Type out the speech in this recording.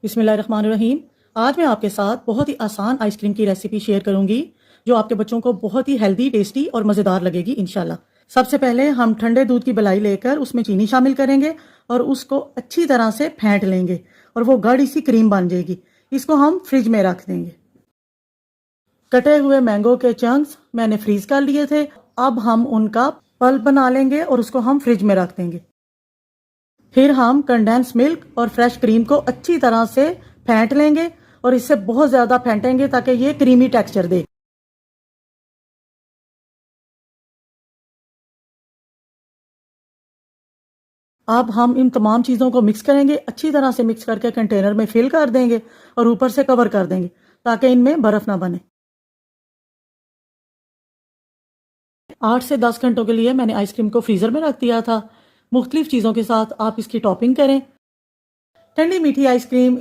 बिस्मिल्लाहिर्रहमानिर्रहीम। आज मैं आपके साथ बहुत ही आसान आइसक्रीम की रेसिपी शेयर करूंगी जो आपके बच्चों को बहुत ही हेल्दी, टेस्टी और मज़ेदार लगेगी इंशाल्लाह। सबसे पहले हम ठंडे दूध की बलाई लेकर उसमें चीनी शामिल करेंगे और उसको अच्छी तरह से फेंट लेंगे और वो गाढ़ी सी क्रीम बन जाएगी। इसको हम फ्रिज में रख देंगे। कटे हुए मैंगो के चंक्स मैंने फ्रीज कर लिए थे। अब हम उनका पल्प बना लेंगे और उसको हम फ्रिज में रख देंगे। फिर हम कंडेंस मिल्क और फ्रेश क्रीम को अच्छी तरह से फेंट लेंगे और इसे बहुत ज़्यादा फेंटेंगे ताकि ये क्रीमी टेक्सचर दे। अब हम इन तमाम चीज़ों को मिक्स करेंगे, अच्छी तरह से मिक्स करके कंटेनर में फिल कर देंगे और ऊपर से कवर कर देंगे ताकि इनमें बर्फ़ ना बने। 8 से 10 घंटों के लिए मैंने आइसक्रीम को फ्रीज़र में रख दिया था। मुख्तलिफ चीज़ों के साथ आप इसकी टॉपिंग करें। ठंडी मीठी आइसक्रीम